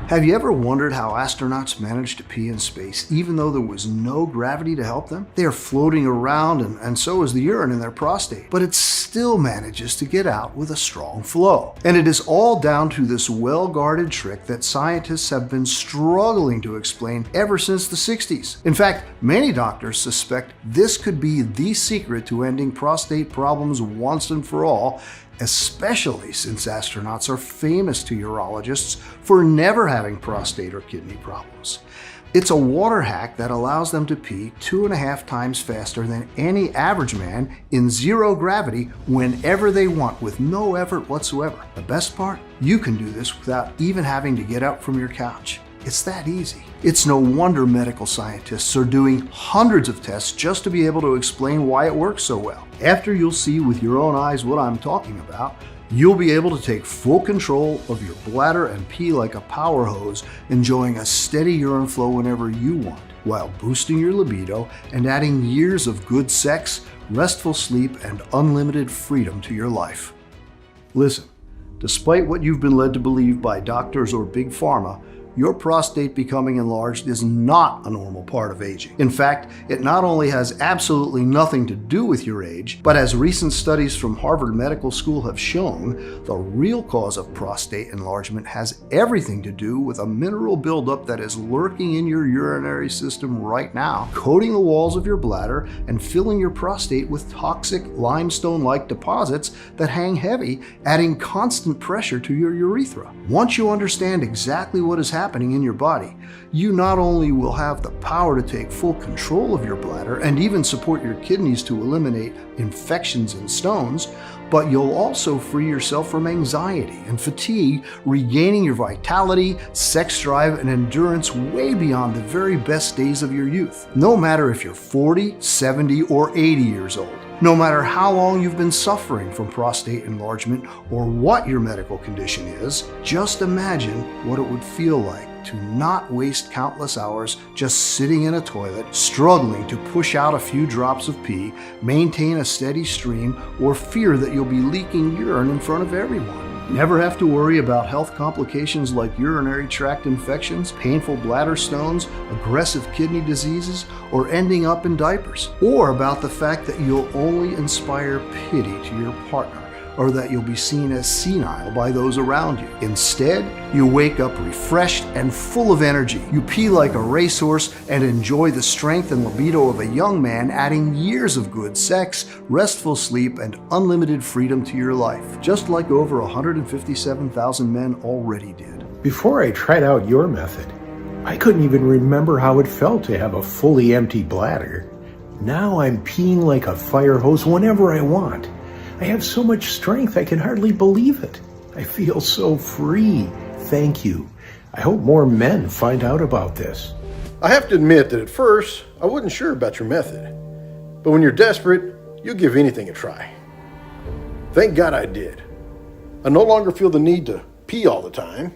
Have you ever wondered how astronauts managed to pee in space even though there was no gravity to help them? They are floating around and so is the urine in their prostate, but it still manages to get out with a strong flow. And it is all down to this well-guarded trick that scientists have been struggling to explain ever since the 60s. In fact, many doctors suspect this could be the secret to ending prostate problems once and for all, especially since astronauts are famous to urologists for never having prostate or kidney problems. It's a water hack that allows them to pee 2.5 times faster than any average man in zero gravity whenever they want with no effort whatsoever. The best part? You can do this without even having to get up from your couch. It's that easy. It's no wonder medical scientists are doing hundreds of tests just to be able to explain why it works so well. After you'll see with your own eyes what I'm talking about, you'll be able to take full control of your bladder and pee like a power hose, enjoying a steady urine flow whenever you want, while boosting your libido and adding years of good sex, restful sleep, and unlimited freedom to your life. Listen, despite what you've been led to believe by doctors or big pharma, your prostate becoming enlarged is not a normal part of aging. In fact, it not only has absolutely nothing to do with your age, but as recent studies from Harvard Medical School have shown, the real cause of prostate enlargement has everything to do with a mineral buildup that is lurking in your urinary system right now, coating the walls of your bladder and filling your prostate with toxic limestone-like deposits that hang heavy, adding constant pressure to your urethra. Once you understand exactly what is happening in your body, you not only will have the power to take full control of your bladder and even support your kidneys to eliminate infections and stones, but you'll also free yourself from anxiety and fatigue, regaining your vitality, sex drive, and endurance way beyond the very best days of your youth. No matter if you're 40, 70, or 80 years old. No matter how long you've been suffering from prostate enlargement or what your medical condition is, just imagine what it would feel like to not waste countless hours just sitting in a toilet, struggling to push out a few drops of pee, maintain a steady stream, or fear that you'll be leaking urine in front of everyone. Never have to worry about health complications like urinary tract infections, painful bladder stones, aggressive kidney diseases, or ending up in diapers. Or about the fact that you'll only inspire pity to your partner, or that you'll be seen as senile by those around you. Instead, you wake up refreshed and full of energy. You pee like a racehorse and enjoy the strength and libido of a young man, adding years of good sex, restful sleep, and unlimited freedom to your life, just like over 157,000 men already did. Before I tried out your method, I couldn't even remember how it felt to have a fully empty bladder. Now I'm peeing like a fire hose whenever I want. I have so much strength I can hardly believe it. I feel so free. Thank you. I hope more men find out about this. I have to admit that at first, I wasn't sure about your method. But when you're desperate, you'll give anything a try. Thank God I did. I no longer feel the need to pee all the time.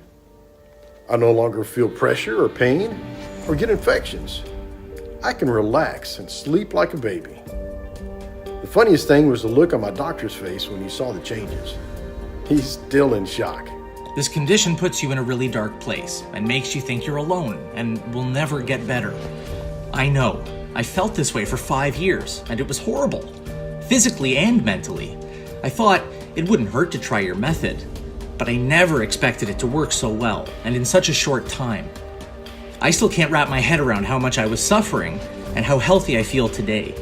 I no longer feel pressure or pain or get infections. I can relax and sleep like a baby. The funniest thing was the look on my doctor's face when he saw the changes. He's still in shock. This condition puts you in a really dark place and makes you think you're alone and will never get better. I know. I felt this way for 5 years, and it was horrible, physically and mentally. I thought it wouldn't hurt to try your method, but I never expected it to work so well and in such a short time. I still can't wrap my head around how much I was suffering and how healthy I feel today.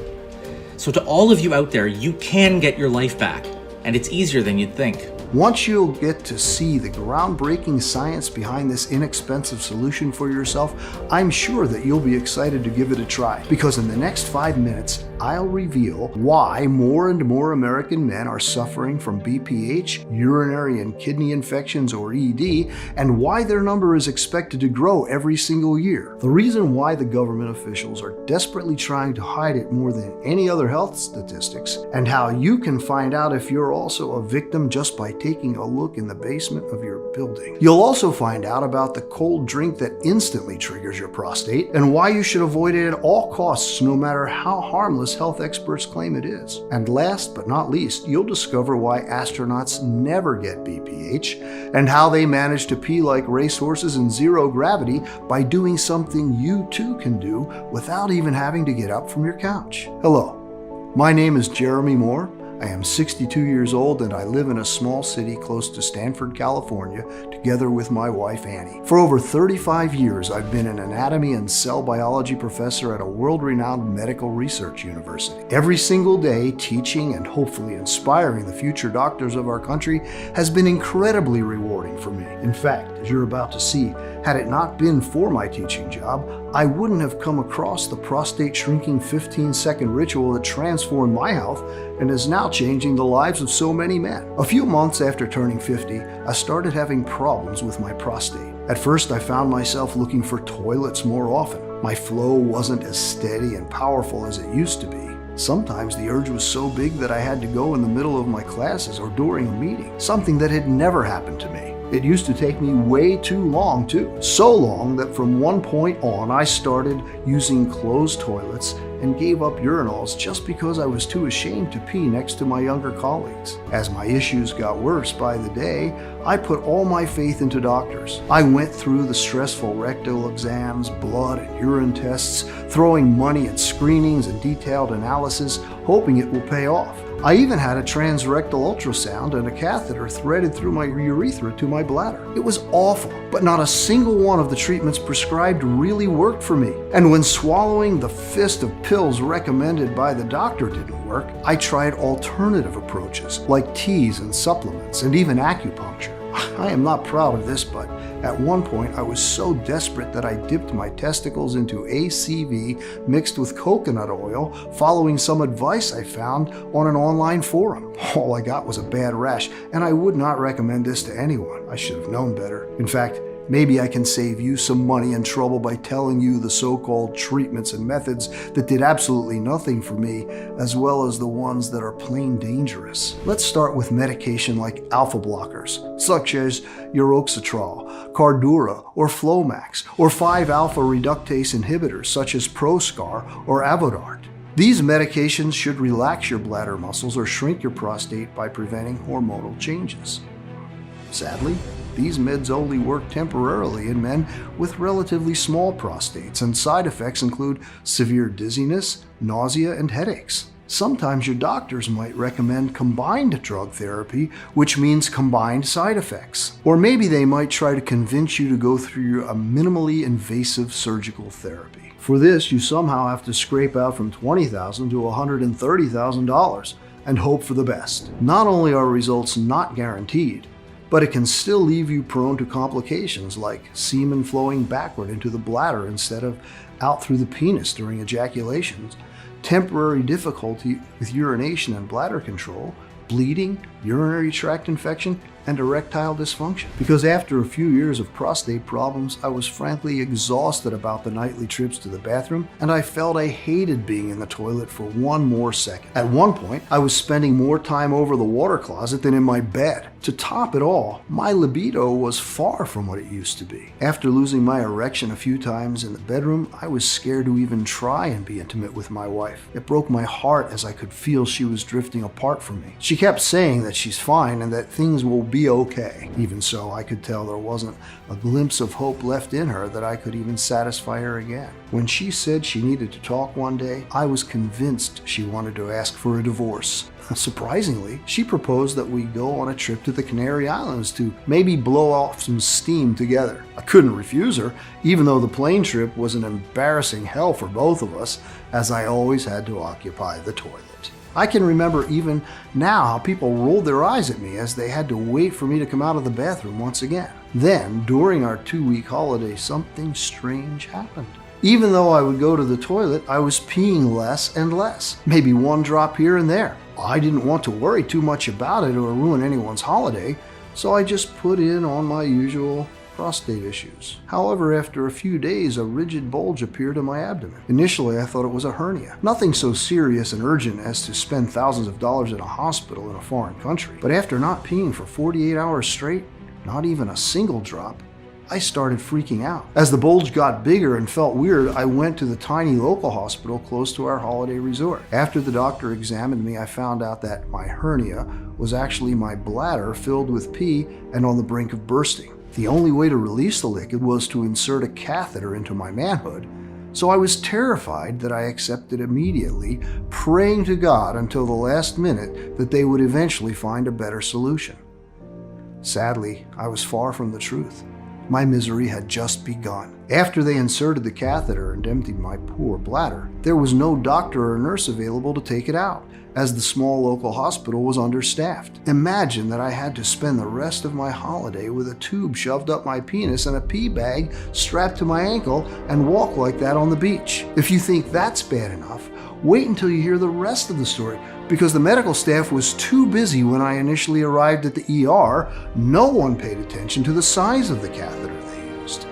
So to all of you out there, you can get your life back, and it's easier than you'd think. Once you'll get to see the groundbreaking science behind this inexpensive solution for yourself, I'm sure that you'll be excited to give it a try, because in the next 5 minutes, I'll reveal why more and more American men are suffering from BPH, urinary and kidney infections or ED, and why their number is expected to grow every single year. The reason why the government officials are desperately trying to hide it more than any other health statistics, and how you can find out if you're also a victim just by taking a look in the basement of your building. You'll also find out about the cold drink that instantly triggers your prostate and why you should avoid it at all costs, no matter how harmless health experts claim it is. And last but not least, you'll discover why astronauts never get BPH and how they manage to pee like racehorses in zero gravity by doing something you too can do without even having to get up from your couch. Hello, my name is Jeremy Moore. I am 62 years old and I live in a small city close to Stanford, California, together with my wife Annie. For over 35 years, I've been an anatomy and cell biology professor at a world-renowned medical research university. Every single day, teaching and hopefully inspiring the future doctors of our country has been incredibly rewarding for me. In fact, as you're about to see, had it not been for my teaching job, I wouldn't have come across the prostate shrinking 15-second ritual that transformed my health and is now changing the lives of so many men. A few months after turning 50, I started having problems with my prostate. At first, I found myself looking for toilets more often. My flow wasn't as steady and powerful as it used to be. Sometimes the urge was so big that I had to go in the middle of my classes or during a meeting, something that had never happened to me. It used to take me way too long too. So long that from one point on, I started using closed toilets and gave up urinals just because I was too ashamed to pee next to my younger colleagues. As my issues got worse by the day, I put all my faith into doctors. I went through the stressful rectal exams, blood and urine tests, throwing money at screenings and detailed analysis, hoping it will pay off. I even had a transrectal ultrasound and a catheter threaded through my urethra to my bladder. It was awful, but not a single one of the treatments prescribed really worked for me. And when swallowing the fist of pills recommended by the doctor didn't work, I tried alternative approaches like teas and supplements and even acupuncture. I am not proud of this, but at one point I was so desperate that I dipped my testicles into ACV mixed with coconut oil, following some advice I found on an online forum. All I got was a bad rash, and I would not recommend this to anyone. I should have known better. In fact, maybe I can save you some money and trouble by telling you the so-called treatments and methods that did absolutely nothing for me, as well as the ones that are plain dangerous. Let's start with medication like alpha blockers, such as uroxetrol, Cardura, or Flomax, or 5-alpha reductase inhibitors such as Proscar or Avodart. These medications should relax your bladder muscles or shrink your prostate by preventing hormonal changes. Sadly, these meds only work temporarily in men with relatively small prostates, and side effects include severe dizziness, nausea, and headaches. Sometimes your doctors might recommend combined drug therapy, which means combined side effects. Or maybe they might try to convince you to go through a minimally invasive surgical therapy. For this, you somehow have to scrape out from $20,000 to $130,000 and hope for the best. Not only are results not guaranteed, but it can still leave you prone to complications like semen flowing backward into the bladder instead of out through the penis during ejaculations, temporary difficulty with urination and bladder control, bleeding, urinary tract infection, and erectile dysfunction. Because after a few years of prostate problems, I was frankly exhausted about the nightly trips to the bathroom, and I felt I hated being in the toilet for one more second. At one point, I was spending more time over the water closet than in my bed. To top it all, my libido was far from what it used to be. After losing my erection a few times in the bedroom, I was scared to even try and be intimate with my wife. It broke my heart as I could feel she was drifting apart from me. She kept saying that she's fine and that things will be okay. Even so, I could tell there wasn't a glimpse of hope left in her that I could even satisfy her again. When she said she needed to talk one day, I was convinced she wanted to ask for a divorce. Surprisingly, she proposed that we go on a trip to the Canary Islands to maybe blow off some steam together. I couldn't refuse her, even though the plane trip was an embarrassing hell for both of us, as I always had to occupy the toilet. I can remember even now how people rolled their eyes at me as they had to wait for me to come out of the bathroom once again. Then, during our 2-week holiday, something strange happened. Even though I would go to the toilet, I was peeing less and less, maybe one drop here and there. I didn't want to worry too much about it or ruin anyone's holiday, so I just put in on my usual prostate issues. However, after a few days, a rigid bulge appeared in my abdomen. Initially, I thought it was a hernia. Nothing so serious and urgent as to spend thousands of dollars in a hospital in a foreign country. But after not peeing for 48 hours straight, not even a single drop, I started freaking out. As the bulge got bigger and felt weird, I went to the tiny local hospital close to our holiday resort. After the doctor examined me, I found out that my hernia was actually my bladder filled with pee and on the brink of bursting. The only way to release the liquid was to insert a catheter into my manhood, so I was terrified that I accepted immediately, praying to God until the last minute that they would eventually find a better solution. Sadly, I was far from the truth. My misery had just begun. After they inserted the catheter and emptied my poor bladder, there was no doctor or nurse available to take it out, as the small local hospital was understaffed. Imagine that I had to spend the rest of my holiday with a tube shoved up my penis and a pee bag strapped to my ankle and walk like that on the beach. If you think that's bad enough, wait until you hear the rest of the story, because the medical staff was too busy when I initially arrived at the ER. No one paid attention to the size of the catheter they used.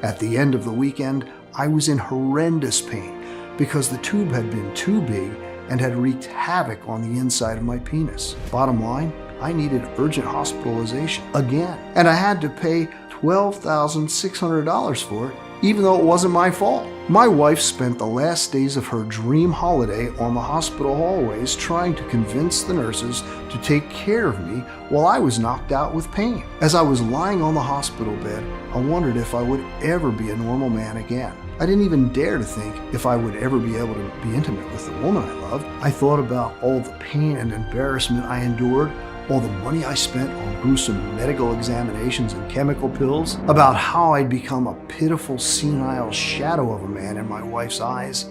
At the end of the weekend, I was in horrendous pain because the tube had been too big and had wreaked havoc on the inside of my penis. Bottom line, I needed urgent hospitalization again, and I had to pay $12,600 for it, even though it wasn't my fault. My wife spent the last days of her dream holiday on the hospital hallways trying to convince the nurses to take care of me while I was knocked out with pain. As I was lying on the hospital bed, I wondered if I would ever be a normal man again. I didn't even dare to think if I would ever be able to be intimate with the woman I loved. I thought about all the pain and embarrassment I endured, all the money I spent on gruesome medical examinations and chemical pills, about how I'd become a pitiful, senile shadow of a man in my wife's eyes,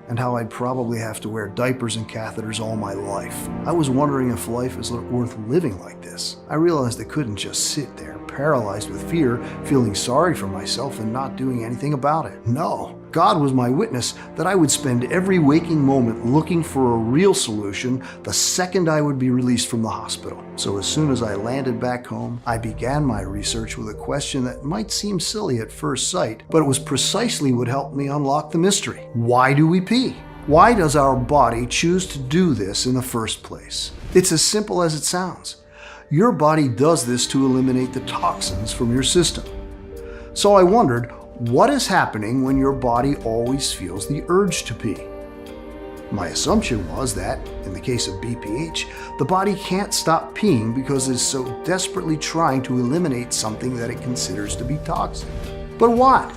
and how I'd probably have to wear diapers and catheters all my life. I was wondering if life is worth living like this. I realized I couldn't just sit there, paralyzed with fear, feeling sorry for myself and not doing anything about it. No. God was my witness that I would spend every waking moment looking for a real solution the second I would be released from the hospital. So as soon as I landed back home, I began my research with a question that might seem silly at first sight, but it was precisely what helped me unlock the mystery. Why do we pee? Why does our body choose to do this in the first place? It's as simple as it sounds. Your body does this to eliminate the toxins from your system. So I wondered, what is happening when your body always feels the urge to pee? My assumption was that, in the case of BPH, the body can't stop peeing because it's so desperately trying to eliminate something that it considers to be toxic. But what?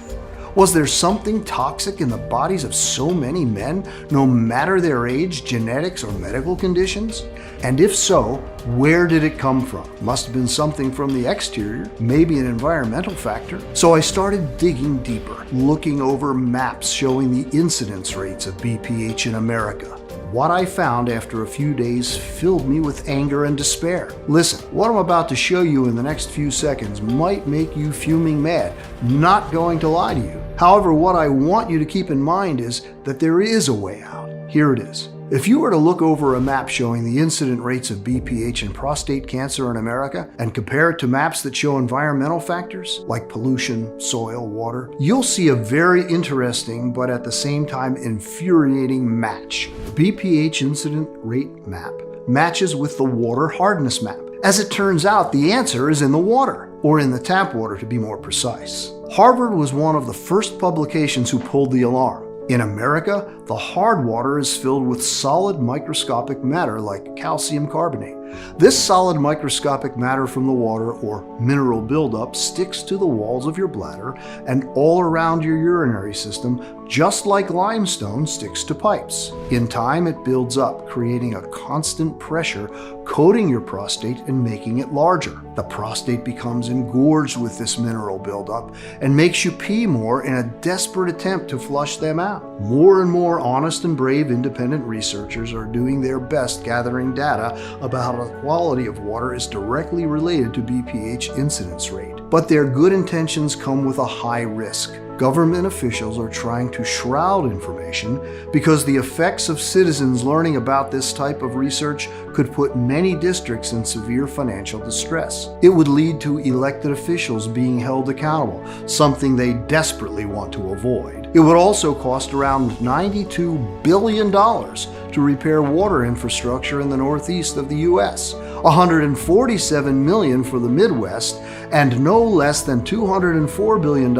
Was there something toxic in the bodies of so many men, no matter their age, genetics, or medical conditions? And if so, where did it come from? Must have been something from the exterior, maybe an environmental factor. So I started digging deeper, looking over maps showing the incidence rates of BPH in America. What I found after a few days filled me with anger and despair. Listen, what I'm about to show you in the next few seconds might make you fuming mad. Not going to lie to you. However, what I want you to keep in mind is that there is a way out. Here it is. If you were to look over a map showing the incident rates of BPH and prostate cancer in America and compare it to maps that show environmental factors like pollution, soil, water, you'll see a very interesting but at the same time infuriating match. The BPH incident rate map matches with the water hardness map. As it turns out, the answer is in the water, or in the tap water to be more precise. Harvard was one of the first publications who pulled the alarm. In America, the hard water is filled with solid microscopic matter like calcium carbonate. This solid microscopic matter from the water, or mineral buildup, sticks to the walls of your bladder and all around your urinary system, just like limestone sticks to pipes. In time, it builds up, creating a constant pressure, coating your prostate and making it larger. The prostate becomes engorged with this mineral buildup and makes you pee more in a desperate attempt to flush them out. More and more honest and brave independent researchers are doing their best gathering data about how the quality of water is directly related to BPH incidence rate. But their good intentions come with a high risk. Government officials are trying to shroud information because the effects of citizens learning about this type of research could put many districts in severe financial distress. It would lead to elected officials being held accountable, something they desperately want to avoid. It would also cost around $92 billion to repair water infrastructure in the northeast of the U.S., $147 million for the Midwest, and no less than $204 billion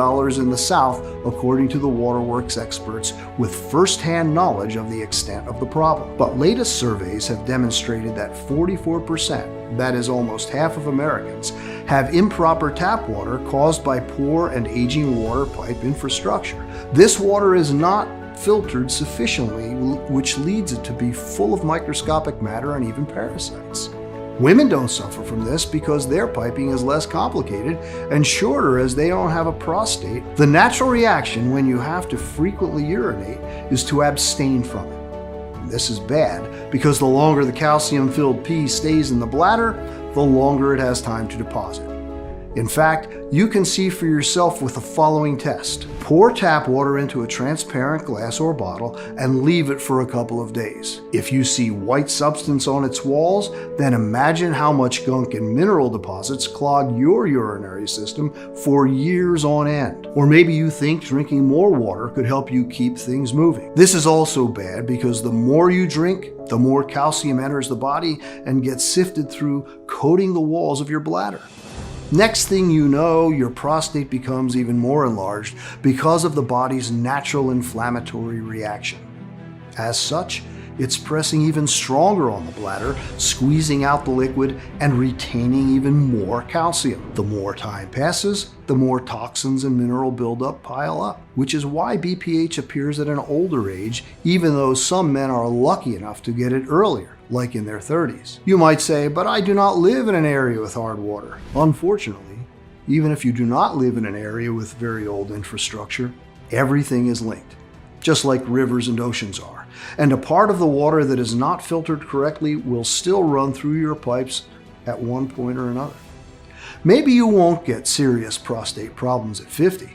in the South, according to the waterworks experts with first-hand knowledge of the extent of the problem. But latest surveys have demonstrated that 44%, that is almost half of Americans, have improper tap water caused by poor and aging water pipe infrastructure. This water is not filtered sufficiently, which leads it to be full of microscopic matter and even parasites. Women don't suffer from this because their piping is less complicated and shorter as they don't have a prostate. The natural reaction when you have to frequently urinate is to abstain from it. This is bad because the longer the calcium-filled pee stays in the bladder, the longer it has time to deposit. In fact, you can see for yourself with the following test. Pour tap water into a transparent glass or bottle and leave it for a couple of days. If you see white substance on its walls, then imagine how much gunk and mineral deposits clog your urinary system for years on end. Or maybe you think drinking more water could help you keep things moving. This is also bad because the more you drink, the more calcium enters the body and gets sifted through, coating the walls of your bladder. Next thing you know, your prostate becomes even more enlarged because of the body's natural inflammatory reaction. As such, it's pressing even stronger on the bladder, squeezing out the liquid and retaining even more calcium. The more time passes, the more toxins and mineral buildup pile up, which is why BPH appears at an older age, even though some men are lucky enough to get it earlier, like in their 30s. You might say, but I do not live in an area with hard water. Unfortunately, even if you do not live in an area with very old infrastructure, everything is linked, just like rivers and oceans are. And a part of the water that is not filtered correctly will still run through your pipes at one point or another. Maybe you won't get serious prostate problems at 50,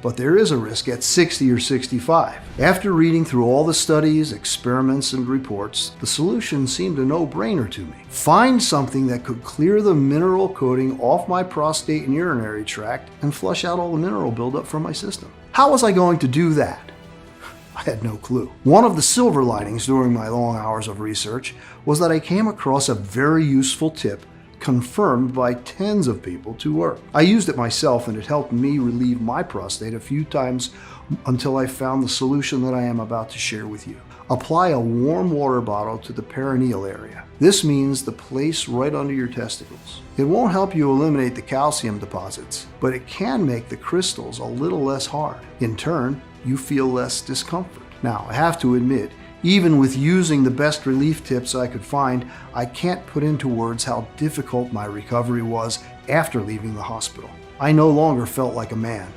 but there is a risk at 60 or 65. After reading through all the studies, experiments, and reports, the solution seemed a no-brainer to me. Find something that could clear the mineral coating off my prostate and urinary tract and flush out all the mineral buildup from my system. How was I going to do that? I had no clue. One of the silver linings during my long hours of research was that I came across a very useful tip confirmed by tens of people to work. I used it myself and it helped me relieve my prostate a few times until I found the solution that I am about to share with you. Apply a warm water bottle to the perineal area. This means the place right under your testicles. It won't help you eliminate the calcium deposits, but it can make the crystals a little less hard. In turn, you feel less discomfort. Now, I have to admit, even with using the best relief tips I could find, I can't put into words how difficult my recovery was after leaving the hospital. I no longer felt like a man,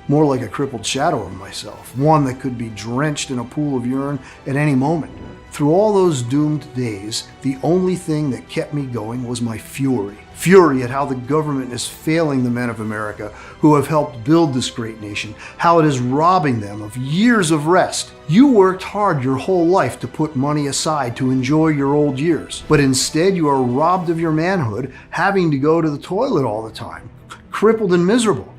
more like a crippled shadow of myself, one that could be drenched in a pool of urine at any moment. Through all those doomed days, the only thing that kept me going was my fury. Fury at how the government is failing the men of America who have helped build this great nation, how it is robbing them of years of rest. You worked hard your whole life to put money aside to enjoy your old years, but instead you are robbed of your manhood, having to go to the toilet all the time, crippled and miserable.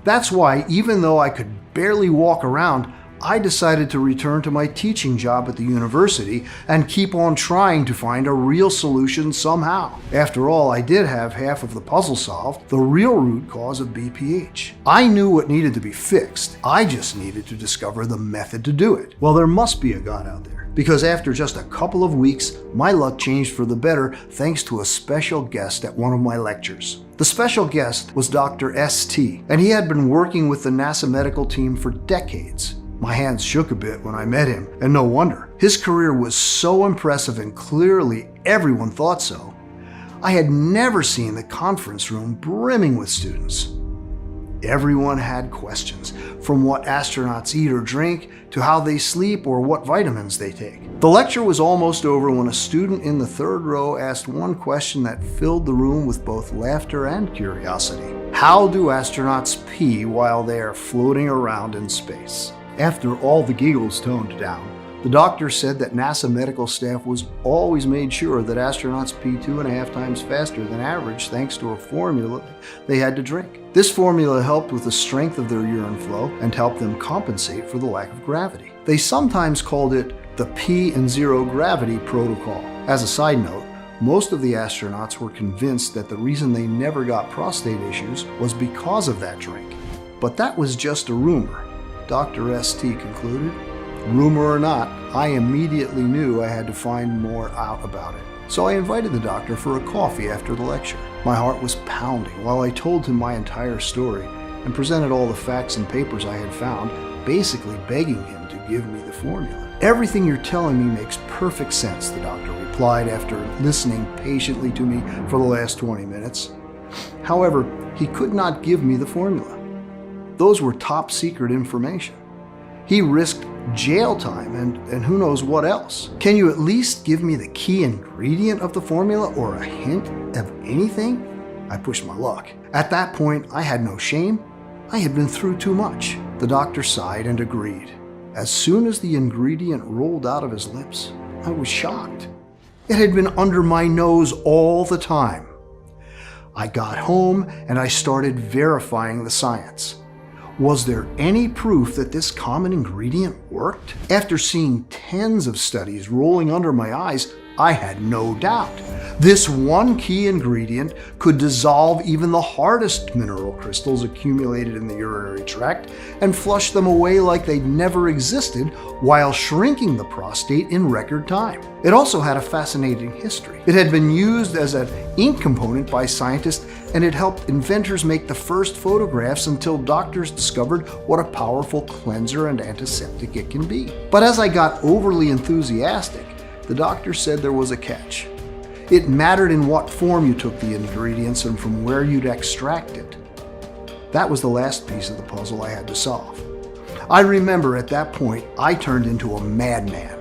That's why, even though I could barely walk around, I decided to return to my teaching job at the university and keep on trying to find a real solution somehow. After all, I did have half of the puzzle solved, the real root cause of BPH. I knew what needed to be fixed. I just needed to discover the method to do it. Well, there must be a God out there, because after just a couple of weeks, my luck changed for the better thanks to a special guest at one of my lectures. The special guest was Dr. S.T., and he had been working with the NASA medical team for decades. My hands shook a bit when I met him, and no wonder. His career was so impressive and clearly everyone thought so. I had never seen the conference room brimming with students. Everyone had questions, from what astronauts eat or drink, to how they sleep or what vitamins they take. The lecture was almost over when a student in the third row asked one question that filled the room with both laughter and curiosity. How do astronauts pee while they are floating around in space? After all the giggles toned down, the doctor said that NASA medical staff was always made sure that astronauts pee 2.5 times faster than average thanks to a formula they had to drink. This formula helped with the strength of their urine flow and helped them compensate for the lack of gravity. They sometimes called it the pee in zero gravity protocol. As a side note, most of the astronauts were convinced that the reason they never got prostate issues was because of that drink. But that was just a rumor, Dr. St. concluded. Rumor or not, I immediately knew I had to find more out about it. So I invited the doctor for a coffee after the lecture. My heart was pounding while I told him my entire story and presented all the facts and papers I had found, basically begging him to give me the formula. Everything you're telling me makes perfect sense, the doctor replied after listening patiently to me for the last 20 minutes. However, he could not give me the formula. Those were top secret information. He risked jail time and who knows what else. Can you at least give me the key ingredient of the formula or a hint of anything? I pushed my luck. At that point, I had no shame. I had been through too much. The doctor sighed and agreed. As soon as the ingredient rolled out of his lips, I was shocked. It had been under my nose all the time. I got home and I started verifying the science. Was there any proof that this common ingredient worked? After seeing tens of studies rolling under my eyes, I had no doubt. This one key ingredient could dissolve even the hardest mineral crystals accumulated in the urinary tract and flush them away like they'd never existed while shrinking the prostate in record time. It also had a fascinating history. It had been used as an ink component by scientists, and it helped inventors make the first photographs until doctors discovered what a powerful cleanser and antiseptic it can be. But as I got overly enthusiastic, the doctor said there was a catch. It mattered in what form you took the ingredients and from where you'd extracted. That was the last piece of the puzzle I had to solve. I remember at that point, I turned into a madman.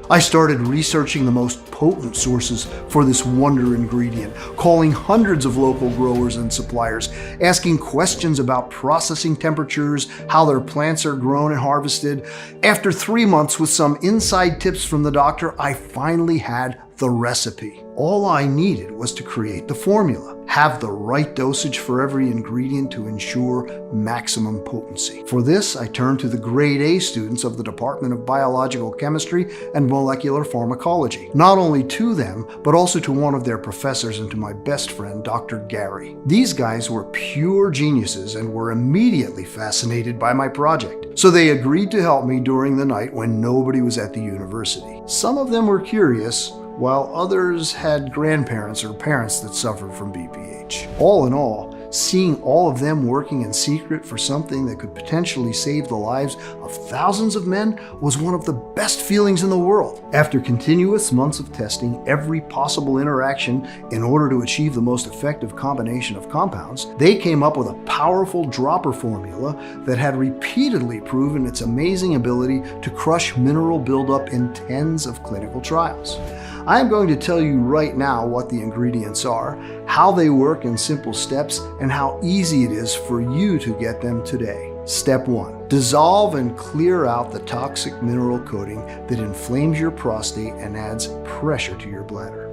I started researching the most potent sources for this wonder ingredient, calling hundreds of local growers and suppliers, asking questions about processing temperatures, how their plants are grown and harvested. After 3 months with some inside tips from the doctor, I finally had the recipe. All I needed was to create the formula, have the right dosage for every ingredient to ensure maximum potency. For this, I turned to the grade A students of the Department of Biological Chemistry and Molecular Pharmacology. Not only to them, but also to one of their professors and to my best friend, Dr. Gary. These guys were pure geniuses and were immediately fascinated by my project. So they agreed to help me during the night when nobody was at the university. Some of them were curious, while others had grandparents or parents that suffered from BPH. All in all, seeing all of them working in secret for something that could potentially save the lives of thousands of men was one of the best feelings in the world. After continuous months of testing every possible interaction in order to achieve the most effective combination of compounds, they came up with a powerful dropper formula that had repeatedly proven its amazing ability to crush mineral buildup in tens of clinical trials. I am going to tell you right now what the ingredients are, how they work in simple steps, and how easy it is for you to get them today. Step 1. Dissolve and clear out the toxic mineral coating that inflames your prostate and adds pressure to your bladder.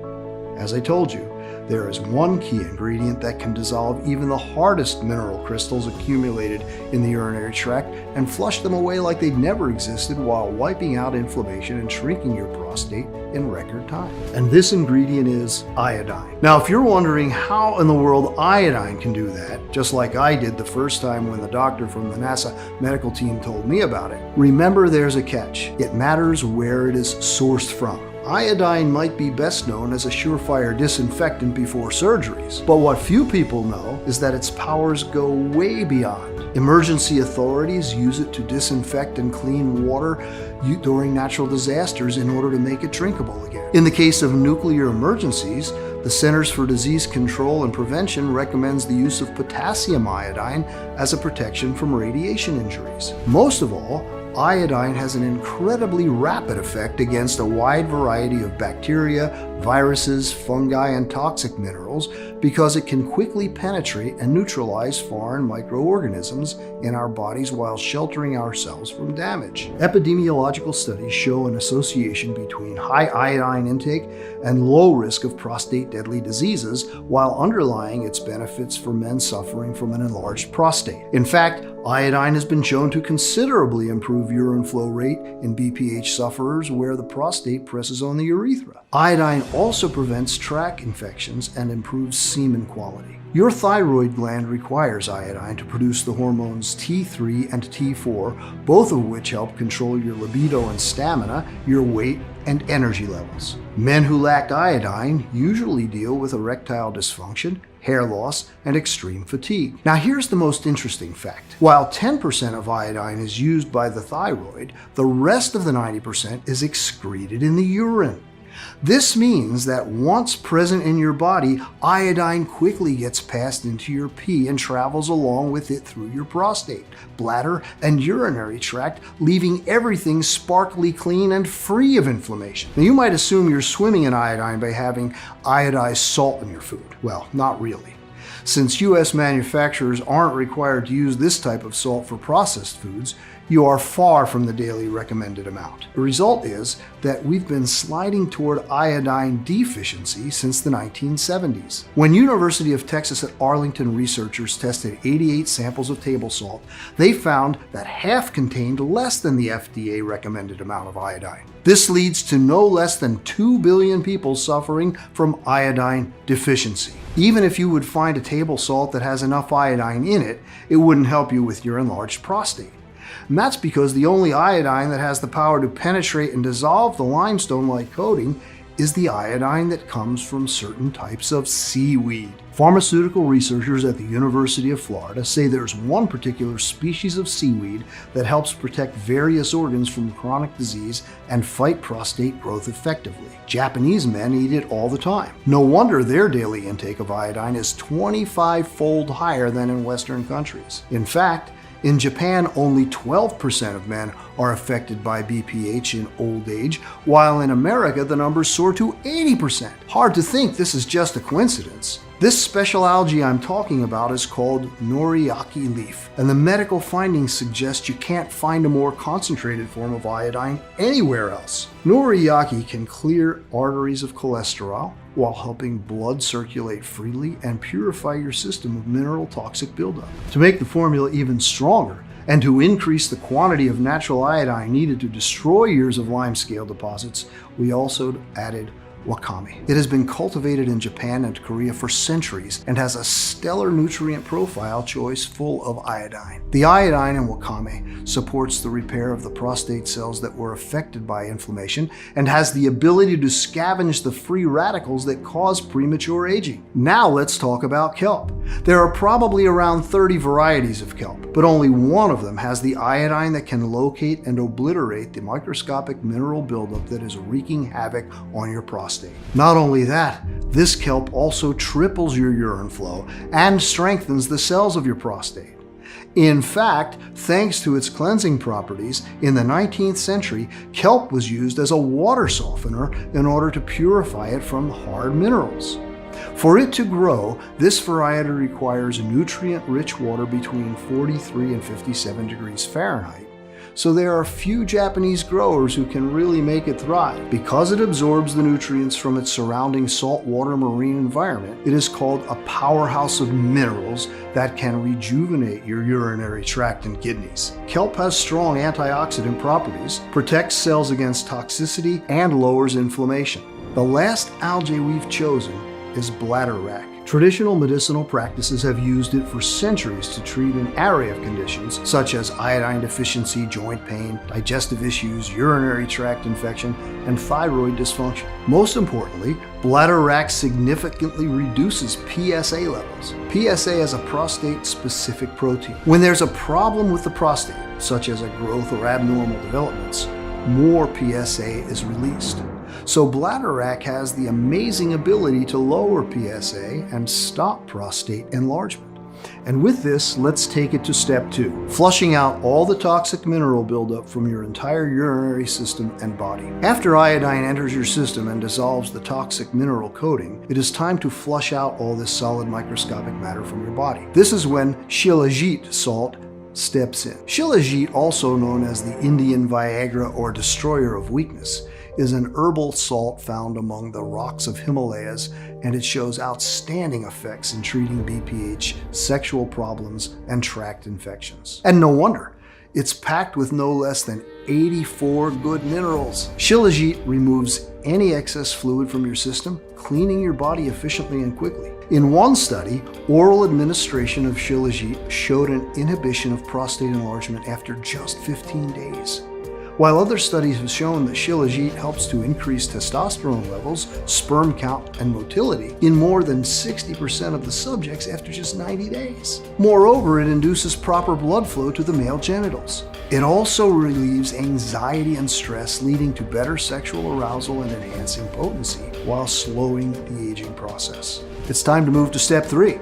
As I told you, there is one key ingredient that can dissolve even the hardest mineral crystals accumulated in the urinary tract and flush them away like they'd never existed while wiping out inflammation and shrinking your prostate in record time. And this ingredient is iodine. Now, if you're wondering how in the world iodine can do that, just like I did the first time when the doctor from the NASA medical team told me about it, remember there's a catch. It matters where it is sourced from. Iodine might be best known as a surefire disinfectant before surgeries, but what few people know is that its powers go way beyond. Emergency authorities use it to disinfect and clean water during natural disasters in order to make it drinkable again. In the case of nuclear emergencies, The Centers for Disease Control and Prevention recommends the use of potassium iodine as a protection from radiation injuries. Most of all, iodine has an incredibly rapid effect against a wide variety of bacteria, viruses, fungi, and toxic minerals because it can quickly penetrate and neutralize foreign microorganisms in our bodies while sheltering ourselves from damage. Epidemiological studies show an association between high iodine intake and low risk of prostate deadly diseases, while underlying its benefits for men suffering from an enlarged prostate. In fact, iodine has been shown to considerably improve urine flow rate in BPH sufferers where the prostate presses on the urethra. Iodine also prevents tract infections and improves semen quality. Your thyroid gland requires iodine to produce the hormones T3 and T4, both of which help control your libido and stamina, your weight, and energy levels. Men who lack iodine usually deal with erectile dysfunction, hair loss, and extreme fatigue. Now here's the most interesting fact. While 10% of iodine is used by the thyroid, the rest of the 90% is excreted in the urine. This means that once present in your body, iodine quickly gets passed into your pee and travels along with it through your prostate, bladder, and urinary tract, leaving everything sparkly clean and free of inflammation. Now you might assume you're swimming in iodine by having iodized salt in your food. Well, not really. Since U.S. manufacturers aren't required to use this type of salt for processed foods, you are far from the daily recommended amount. The result is that we've been sliding toward iodine deficiency since the 1970s. When University of Texas at Arlington researchers tested 88 samples of table salt, they found that half contained less than the FDA recommended amount of iodine. This leads to no less than 2 billion people suffering from iodine deficiency. Even if you would find a table salt that has enough iodine in it, it wouldn't help you with your enlarged prostate. And that's because the only iodine that has the power to penetrate and dissolve the limestone-like coating is the iodine that comes from certain types of seaweed. Pharmaceutical researchers at the University of Florida say there's one particular species of seaweed that helps protect various organs from chronic disease and fight prostate growth effectively. Japanese men eat it all the time. No wonder their daily intake of iodine is 25-fold higher than in Western countries. In fact, in Japan, only 12% of men are affected by BPH in old age, while in America the numbers soar to 80%. Hard to think this is just a coincidence. This special algae I'm talking about is called noriaki leaf, and the medical findings suggest you can't find a more concentrated form of iodine anywhere else. Noriaki can clear arteries of cholesterol while helping blood circulate freely and purify your system of mineral toxic buildup. To make the formula even stronger, and to increase the quantity of natural iodine needed to destroy years of limescale deposits, we also added wakame. It has been cultivated in Japan and Korea for centuries and has a stellar nutrient profile choice full of iodine. The iodine in wakame supports the repair of the prostate cells that were affected by inflammation and has the ability to scavenge the free radicals that cause premature aging. Now let's talk about kelp. There are probably around 30 varieties of kelp, but only one of them has the iodine that can locate and obliterate the microscopic mineral buildup that is wreaking havoc on your prostate. Not only that, this kelp also triples your urine flow and strengthens the cells of your prostate. In fact, thanks to its cleansing properties, in the 19th century, kelp was used as a water softener in order to purify it from hard minerals. For it to grow, this variety requires nutrient-rich water between 43 and 57 degrees Fahrenheit. So there are few Japanese growers who can really make it thrive. Because it absorbs the nutrients from its surrounding saltwater marine environment, it is called a powerhouse of minerals that can rejuvenate your urinary tract and kidneys. Kelp has strong antioxidant properties, protects cells against toxicity, and lowers inflammation. The last algae we've chosen is bladderwrack. Traditional medicinal practices have used it for centuries to treat an array of conditions such as iodine deficiency, joint pain, digestive issues, urinary tract infection, and thyroid dysfunction. Most importantly, bladderwrack significantly reduces PSA levels. PSA is a prostate-specific protein. When there's a problem with the prostate, such as a growth or abnormal developments, more PSA is released. So Bladder-Wrack has the amazing ability to lower PSA and stop prostate enlargement. And with this, let's take it to step 2, flushing out all the toxic mineral buildup from your entire urinary system and body. After iodine enters your system and dissolves the toxic mineral coating, it is time to flush out all this solid microscopic matter from your body. This is when Shilajit salt steps in. Shilajit, also known as the Indian Viagra or destroyer of weakness, is an herbal salt found among the rocks of Himalayas, and it shows outstanding effects in treating BPH, sexual problems, and tract infections. And no wonder, it's packed with no less than 84 good minerals. Shilajit removes any excess fluid from your system, cleaning your body efficiently and quickly. In one study, oral administration of Shilajit showed an inhibition of prostate enlargement after just 15 days. While other studies have shown that Shilajit helps to increase testosterone levels, sperm count, and motility in more than 60% of the subjects after just 90 days. Moreover, it induces proper blood flow to the male genitals. It also relieves anxiety and stress, leading to better sexual arousal and enhancing potency while slowing the aging process. It's time to move to step 3.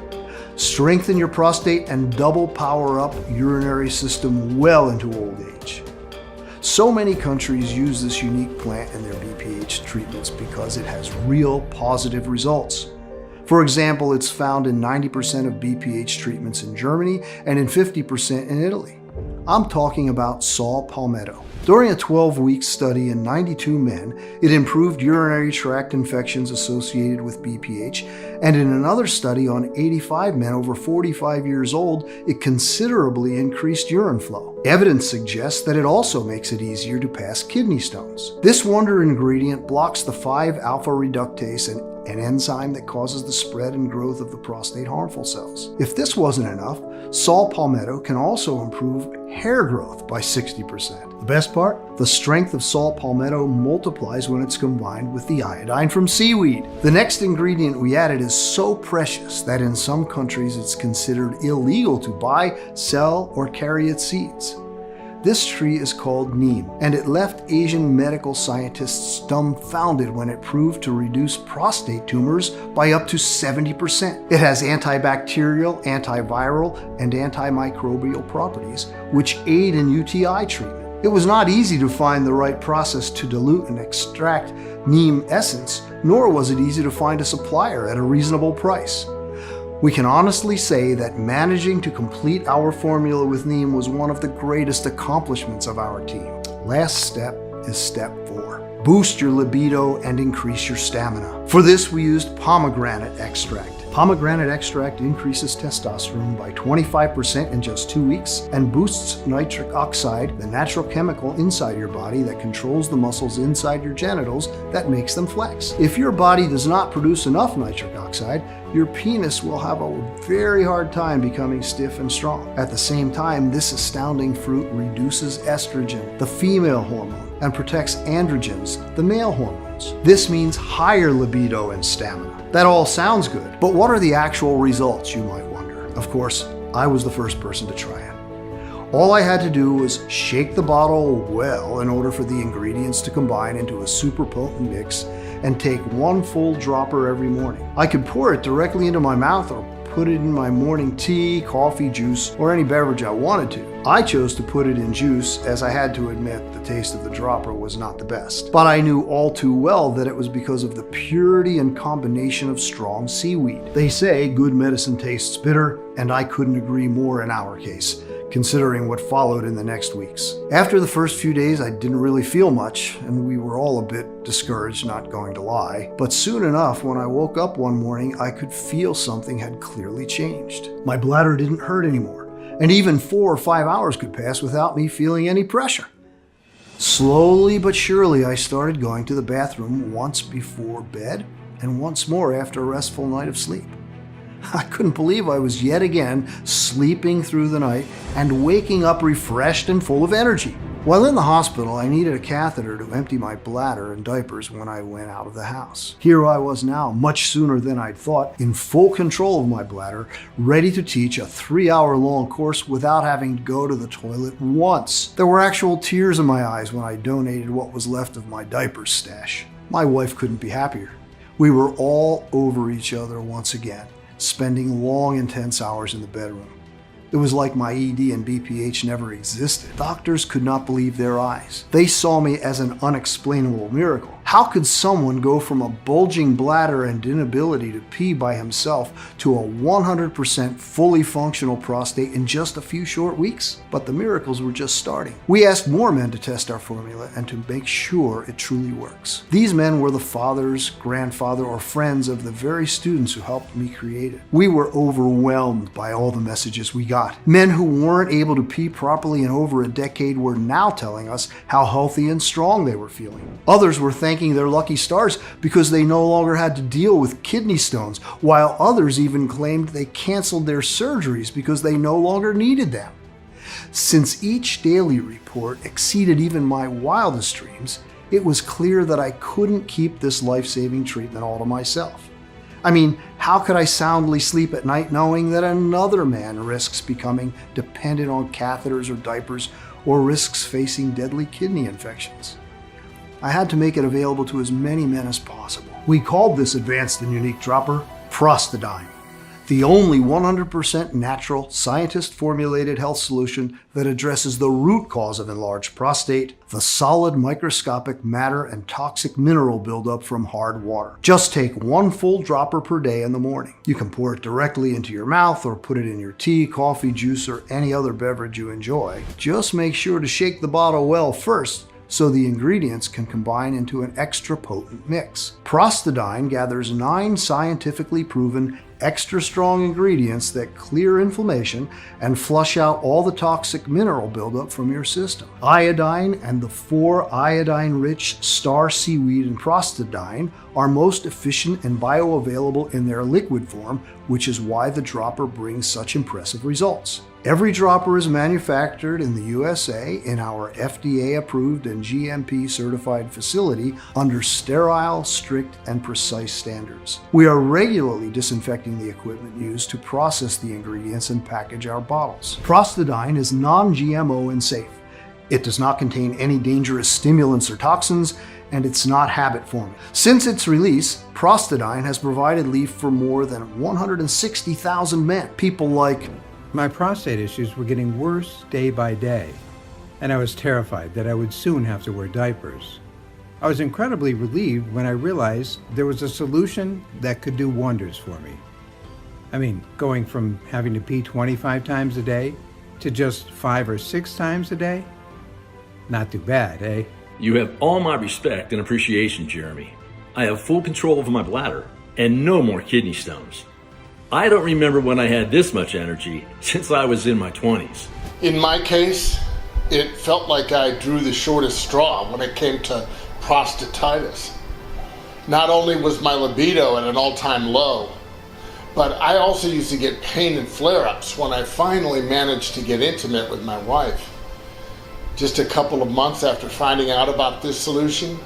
Strengthen your prostate and double power up urinary system well into old age. So many countries use this unique plant in their BPH treatments because it has real positive results. For example, it's found in 90% of BPH treatments in Germany and in 50% in Italy. I'm talking about saw palmetto. During a 12-week study in 92 men, it improved urinary tract infections associated with BPH, and in another study on 85 men over 45 years old, it considerably increased urine flow. Evidence suggests that it also makes it easier to pass kidney stones. This wonder ingredient blocks the 5-alpha reductase, an enzyme that causes the spread and growth of the prostate harmful cells. If this wasn't enough, saw palmetto can also improve hair growth by 60%. The best part? The strength of saw palmetto multiplies when it's combined with the iodine from seaweed. The next ingredient we added is so precious that in some countries it's considered illegal to buy, sell, or carry its seeds. This tree is called neem, and it left Asian medical scientists dumbfounded when it proved to reduce prostate tumors by up to 70%. It has antibacterial, antiviral, and antimicrobial properties, which aid in UTI treatment. It was not easy to find the right process to dilute and extract neem essence, nor was it easy to find a supplier at a reasonable price. We can honestly say that managing to complete our formula with neem was one of the greatest accomplishments of our team. Last step is step 4. Boost your libido and increase your stamina. For this, we used pomegranate extract. Pomegranate extract increases testosterone by 25% in just 2 weeks and boosts nitric oxide, the natural chemical inside your body that controls the muscles inside your genitals that makes them flex. If your body does not produce enough nitric oxide, your penis will have a very hard time becoming stiff and strong. At the same time, this astounding fruit reduces estrogen, the female hormone, and protects androgens, the male hormones. This means higher libido and stamina. That all sounds good, but what are the actual results, you might wonder? Of course, I was the first person to try it. All I had to do was shake the bottle well in order for the ingredients to combine into a super potent mix and take 1 full dropper every morning. I could pour it directly into my mouth or put it in my morning tea, coffee, juice, or any beverage I wanted to. I chose to put it in juice as I had to admit the taste of the dropper was not the best. But I knew all too well that it was because of the purity and combination of strong seaweed. They say good medicine tastes bitter, and I couldn't agree more in our case, considering what followed in the next weeks. After the first few days, I didn't really feel much, and we were all a bit discouraged, not going to lie. But soon enough, when I woke up one morning, I could feel something had clearly changed. My bladder didn't hurt anymore, and even 4 or 5 hours could pass without me feeling any pressure. Slowly but surely, I started going to the bathroom once before bed and once more after a restful night of sleep. I couldn't believe I was yet again sleeping through the night and waking up refreshed and full of energy. While in the hospital, I needed a catheter to empty my bladder and diapers when I went out of the house. Here I was now, much sooner than I'd thought, in full control of my bladder, ready to teach a 3-hour-long course without having to go to the toilet once. There were actual tears in my eyes when I donated what was left of my diapers stash. My wife couldn't be happier. We were all over each other once again, spending long, intense hours in the bedroom. It was like my ED and BPH never existed. Doctors could not believe their eyes. They saw me as an unexplainable miracle. How could someone go from a bulging bladder and inability to pee by himself to a 100% fully functional prostate in just a few short weeks? But the miracles were just starting. We asked more men to test our formula and to make sure it truly works. These men were the fathers, grandfather, or friends of the very students who helped me create it. We were overwhelmed by all the messages we got. Men who weren't able to pee properly in over a decade were now telling us how healthy and strong they were feeling. Others were thanking their lucky stars because they no longer had to deal with kidney stones, while others even claimed they canceled their surgeries because they no longer needed them. Since each daily report exceeded even my wildest dreams, it was clear that I couldn't keep this life-saving treatment all to myself. I mean, how could I soundly sleep at night knowing that another man risks becoming dependent on catheters or diapers, or risks facing deadly kidney infections? I had to make it available to as many men as possible. We called this advanced and unique dropper Prostadine, the only 100% natural, scientist-formulated health solution that addresses the root cause of enlarged prostate, the solid microscopic matter and toxic mineral buildup from hard water. Just take one full dropper per day in the morning. You can pour it directly into your mouth or put it in your tea, coffee, juice, or any other beverage you enjoy. Just make sure to shake the bottle well first, so the ingredients can combine into an extra potent mix. Prostadine gathers 9 scientifically proven extra strong ingredients that clear inflammation and flush out all the toxic mineral buildup from your system. Iodine and the 4 iodine-rich star seaweed in Prostadine are most efficient and bioavailable in their liquid form, which is why the dropper brings such impressive results. Every dropper is manufactured in the USA in our FDA-approved and GMP-certified facility under sterile, strict, and precise standards. We are regularly disinfecting the equipment used to process the ingredients and package our bottles. Prostadine is non-GMO and safe. It does not contain any dangerous stimulants or toxins, and it's not habit-forming. Since its release, Prostadine has provided relief for more than 160,000 men. People like, my prostate issues were getting worse day by day, and I was terrified that I would soon have to wear diapers. I was incredibly relieved when I realized there was a solution that could do wonders for me. I mean, going from having to pee 25 times a day to just 5 or 6 times a day? Not too bad, eh? You have all my respect and appreciation, Jeremy. I have full control over my bladder and no more kidney stones. I don't remember when I had this much energy since I was in my 20s. In my case, it felt like I drew the shortest straw when it came to prostatitis. Not only was my libido at an all-time low, but I also used to get pain and flare-ups when I finally managed to get intimate with my wife. Just a couple of months after finding out about this solution,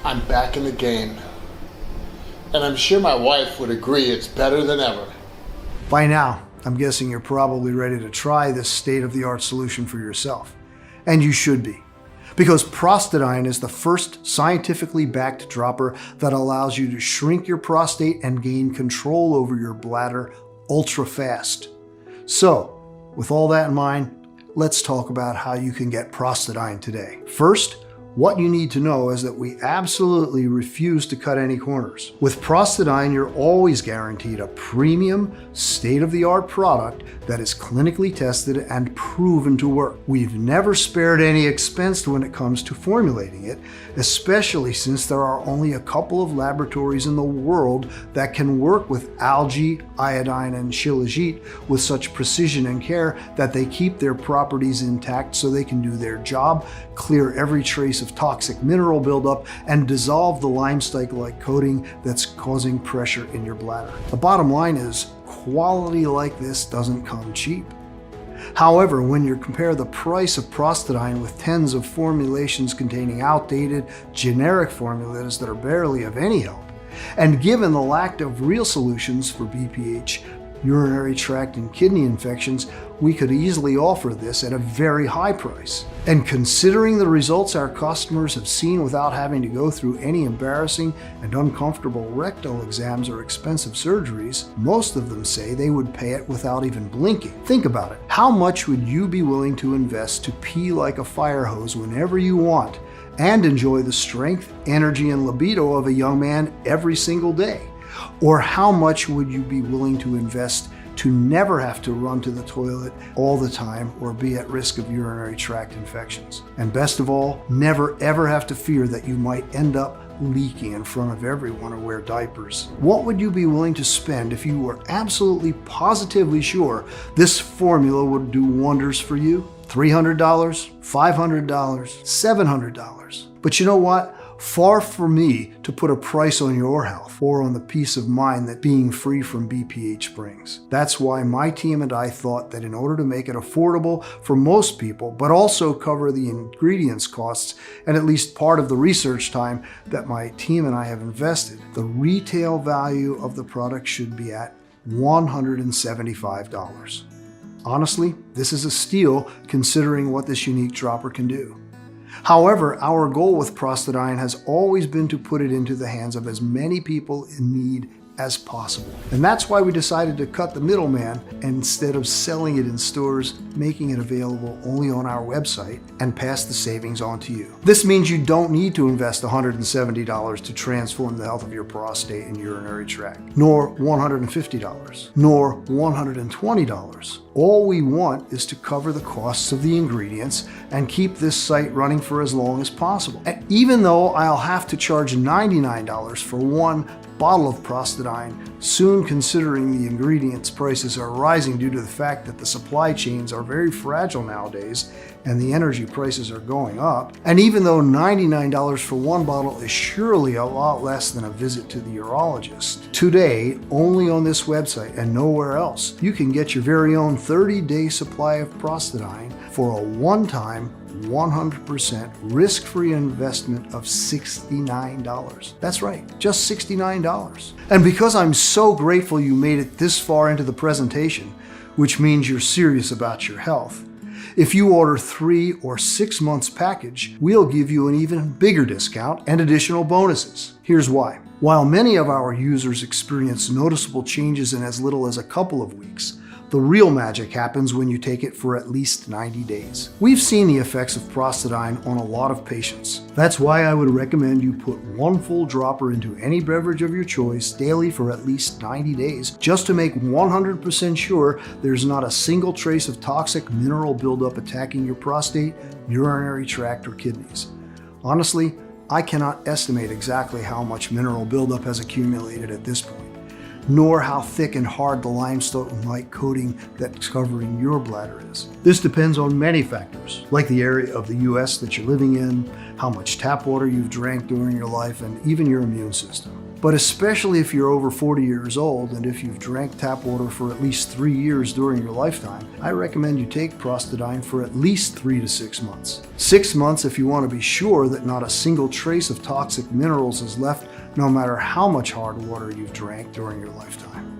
I'm back in the game. And I'm sure my wife would agree it's better than ever. by now, I'm guessing you're probably ready to try this state-of-the-art solution for yourself. And you should be. Because Prostadine is the first scientifically backed dropper that allows you to shrink your prostate and gain control over your bladder ultra fast. So, with all that in mind, let's talk about how you can get Prostadine today. First, what you need to know is that we absolutely refuse to cut any corners. With Prostadine, you're always guaranteed a premium, state-of-the-art product that is clinically tested and proven to work. We've never spared any expense when it comes to formulating it, especially since there are only a couple of laboratories in the world that can work with algae, iodine, and shilajit with such precision and care that they keep their properties intact so they can do their job, clear every trace of toxic mineral buildup, and dissolve the limestike-like coating that's causing pressure in your bladder. The bottom line is, quality like this doesn't come cheap. However, when you compare the price of Prostadine with tens of formulations containing outdated, generic formulas that are barely of any help, and given the lack of real solutions for BPH, urinary tract and kidney infections, we could easily offer this at a very high price. And considering the results our customers have seen without having to go through any embarrassing and uncomfortable rectal exams or expensive surgeries, most of them say they would pay it without even blinking. Think about it. How much would you be willing to invest to pee like a fire hose whenever you want and enjoy the strength, energy, and libido of a young man every single day? Or how much would you be willing to invest to never have to run to the toilet all the time or be at risk of urinary tract infections? And best of all, never ever have to fear that you might end up leaking in front of everyone or wear diapers. What would you be willing to spend if you were absolutely positively sure this formula would do wonders for you? $300, $500, $700. But you know what? Far from me to put a price on your health or on the peace of mind that being free from BPH brings. That's why my team and I thought that in order to make it affordable for most people, but also cover the ingredients costs and at least part of the research time that my team and I have invested, the retail value of the product should be at $175. Honestly, this is a steal considering what this unique dropper can do. However, our goal with Prostadine has always been to put it into the hands of as many people in need as possible. And that's why we decided to cut the middleman and instead of selling it in stores, making it available only on our website and pass the savings on to you. This means you don't need to invest $170 to transform the health of your prostate and urinary tract, nor $150, nor $120. All we want is to cover the costs of the ingredients and keep this site running for as long as possible. And even though I'll have to charge $99 for one bottle of Prostadine, soon considering the ingredients prices are rising due to the fact that the supply chains are very fragile nowadays and the energy prices are going up, and even though $99 for one bottle is surely a lot less than a visit to the urologist, today, only on this website and nowhere else, you can get your very own 30-day supply of Prostadine for a one-time 100% risk-free investment of $69. That's right, just $69. And because I'm so grateful you made it this far into the presentation, which means you're serious about your health, if you order 3 or 6 months package, we'll give you an even bigger discount and additional bonuses. Here's why. While many of our users experience noticeable changes in as little as a couple of weeks, the real magic happens when you take it for at least 90 days. We've seen the effects of Prostadine on a lot of patients. That's why I would recommend you put one full dropper into any beverage of your choice daily for at least 90 days, just to make 100% sure there's not a single trace of toxic mineral buildup attacking your prostate, urinary tract, or kidneys. Honestly, I cannot estimate exactly how much mineral buildup has accumulated at this point, nor how thick and hard the limestone-like coating that's covering your bladder is. This depends on many factors, like the area of the US that you're living in, how much tap water you've drank during your life, and even your immune system. But especially if you're over 40 years old and if you've drank tap water for at least 3 years during your lifetime, I recommend you take Prostadine for at least 3 to 6 months. 6 months if you want to be sure that not a single trace of toxic minerals is left no matter how much hard water you've drank during your lifetime.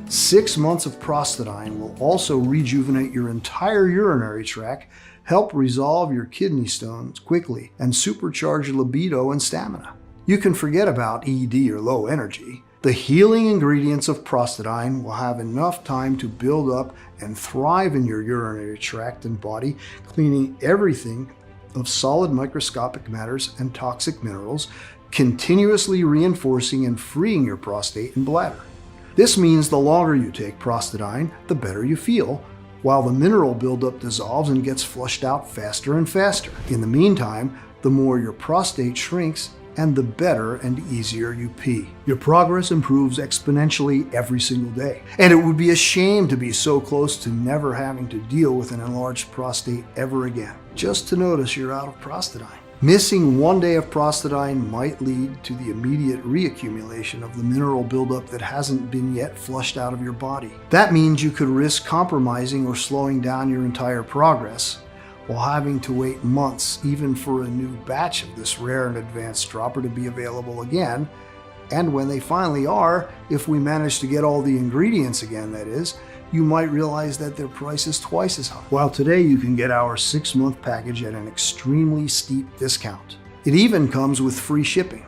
6 months of Prostadine will also rejuvenate your entire urinary tract, help resolve your kidney stones quickly, and supercharge your libido and stamina. You can forget about ED or low energy. The healing ingredients of Prostadine will have enough time to build up and thrive in your urinary tract and body, cleaning everything of solid microscopic matters and toxic minerals, continuously reinforcing and freeing your prostate and bladder. This means the longer you take Prostadine, the better you feel, while the mineral buildup dissolves and gets flushed out faster and faster. In the meantime, the more your prostate shrinks and the better and easier you pee. Your progress improves exponentially every single day. And it would be a shame to be so close to never having to deal with an enlarged prostate ever again, just to notice you're out of Prostadine. Missing one day of Prostadine might lead to the immediate reaccumulation of the mineral buildup that hasn't been yet flushed out of your body. That means you could risk compromising or slowing down your entire progress, while having to wait months even for a new batch of this rare and advanced dropper to be available again, And when they finally are, if we manage to get all the ingredients again, that is, you might realize that their price is twice as high. While today you can get our 6-month package at an extremely steep discount. It even comes with free shipping.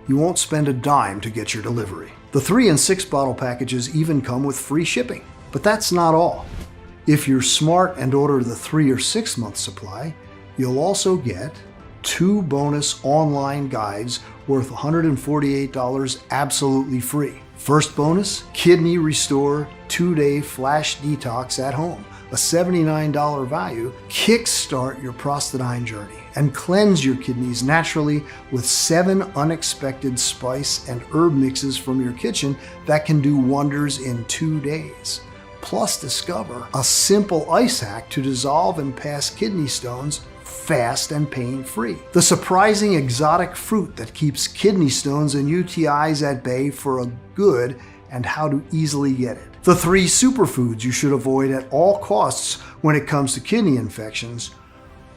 You won't spend a dime to get your delivery. The 3 and 6 bottle packages even come with free shipping. But that's not all. If you're smart and order the 3 or 6 month supply, you'll also get 2 bonus online guides worth $148 absolutely free. First bonus, Kidney Restore 2-day flash detox at home, a $79 value. Kickstart your Prostadine journey and cleanse your kidneys naturally with 7 unexpected spice and herb mixes from your kitchen that can do wonders in 2 days. Plus discover a simple ice hack to dissolve and pass kidney stones fast and pain-free. The surprising exotic fruit that keeps kidney stones and UTIs at bay for a good, and how to easily get it. The 3 superfoods you should avoid at all costs when it comes to kidney infections.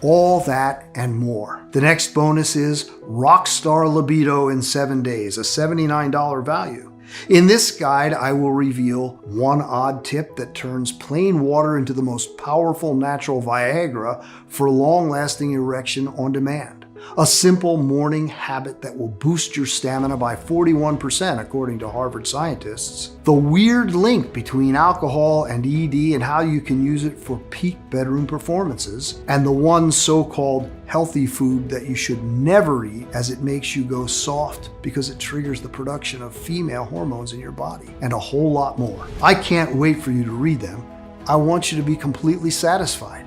All that and more. The next bonus is Rockstar Libido in 7 days, a $79 value. In this guide, I will reveal 1 odd tip that turns plain water into the most powerful natural Viagra for long-lasting erection on demand. A simple morning habit that will boost your stamina by 41%, according to Harvard scientists. The weird link between alcohol and ED and how you can use it for peak bedroom performances. And the one so-called healthy food that you should never eat, as it makes you go soft because it triggers the production of female hormones in your body. And a whole lot more. I can't wait for you to read them. I want you to be completely satisfied.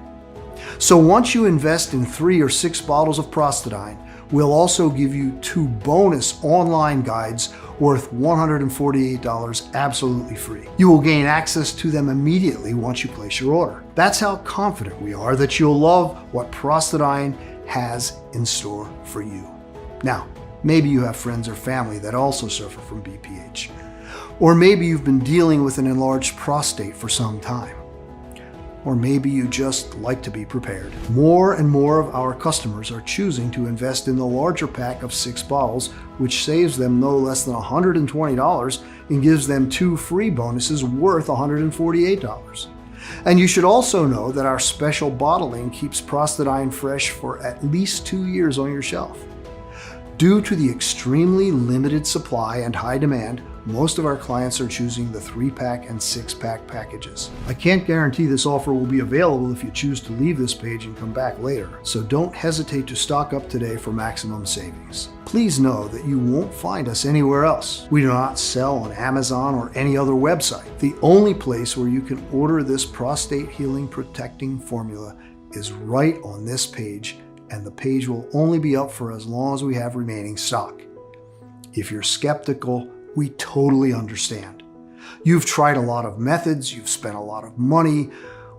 So once you invest in 3 or 6 bottles of Prostadine, we'll also give you 2 bonus online guides worth $148 absolutely free. You will gain access to them immediately once you place your order. That's how confident we are that you'll love what Prostadine has in store for you. Now, maybe you have friends or family that also suffer from BPH. Or maybe you've been dealing with an enlarged prostate for some time. Or maybe you just like to be prepared. More and more of our customers are choosing to invest in the larger pack of 6 bottles, which saves them no less than $120 and gives them 2 free bonuses worth $148. And you should also know that our special bottling keeps Prostadine fresh for at least 2 years on your shelf. Due to the extremely limited supply and high demand, most of our clients are choosing the 3-pack and 6-pack packages. I can't guarantee this offer will be available if you choose to leave this page and come back later, so don't hesitate to stock up today for maximum savings. Please know that you won't find us anywhere else. We do not sell on Amazon or any other website. The only place where you can order this prostate healing protecting formula is right on this page, and the page will only be up for as long as we have remaining stock. If you're skeptical, we totally understand. You've tried a lot of methods, you've spent a lot of money,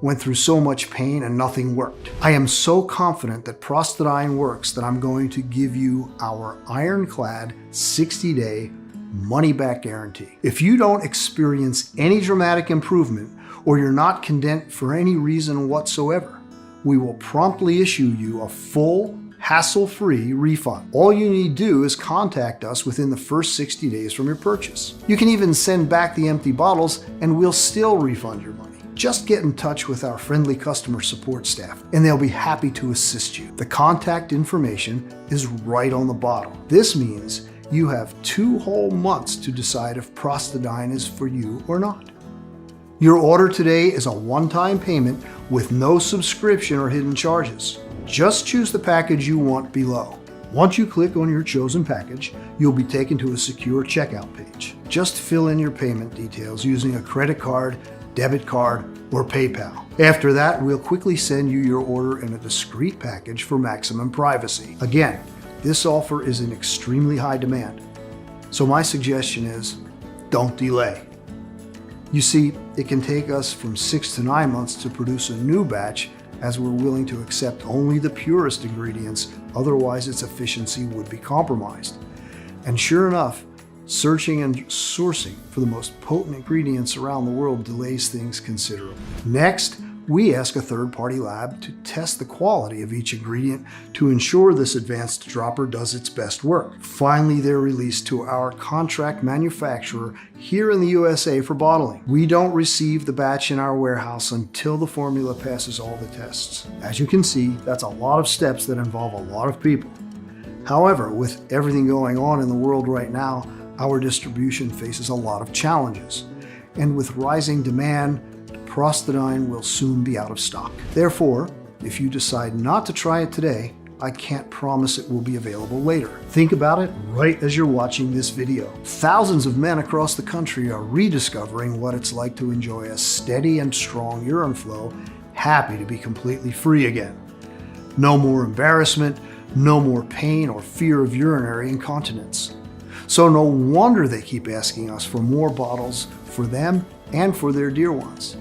went through so much pain, and nothing worked. I am so confident that Prostadine works that I'm going to give you our ironclad 60-day money-back guarantee. If you don't experience any dramatic improvement, or you're not content for any reason whatsoever, we will promptly issue you a full, hassle-free refund. All you need to do is contact us within the first 60 days from your purchase. You can even send back the empty bottles and we'll still refund your money. Just get in touch with our friendly customer support staff and they'll be happy to assist you. The contact information is right on the bottle. This means you have 2 whole months to decide if Prostadine is for you or not. Your order today is a one-time payment with no subscription or hidden charges. Just choose the package you want below. Once you click on your chosen package, you'll be taken to a secure checkout page. Just fill in your payment details using a credit card, debit card, or PayPal. After that, we'll quickly send you your order in a discreet package for maximum privacy. Again, this offer is in extremely high demand. So my suggestion is, don't delay. You see, it can take us from 6 to 9 months to produce a new batch, as we're willing to accept only the purest ingredients, otherwise its efficiency would be compromised. And sure enough, searching and sourcing for the most potent ingredients around the world delays things considerably. Next, We ask a third-party lab to test the quality of each ingredient to ensure this advanced dropper does its best work. Finally, they're released to our contract manufacturer here in the USA for bottling. We don't receive the batch in our warehouse until the formula passes all the tests. As you can see, that's a lot of steps that involve a lot of people. However, with everything going on in the world right now, our distribution faces a lot of challenges. And with rising demand, Prostadine will soon be out of stock. Therefore, if you decide not to try it today, I can't promise it will be available later. Think about it right as you're watching this video. Thousands of men across the country are rediscovering what it's like to enjoy a steady and strong urine flow, happy to be completely free again. No more embarrassment, no more pain or fear of urinary incontinence. So no wonder they keep asking us for more bottles for them and for their dear ones.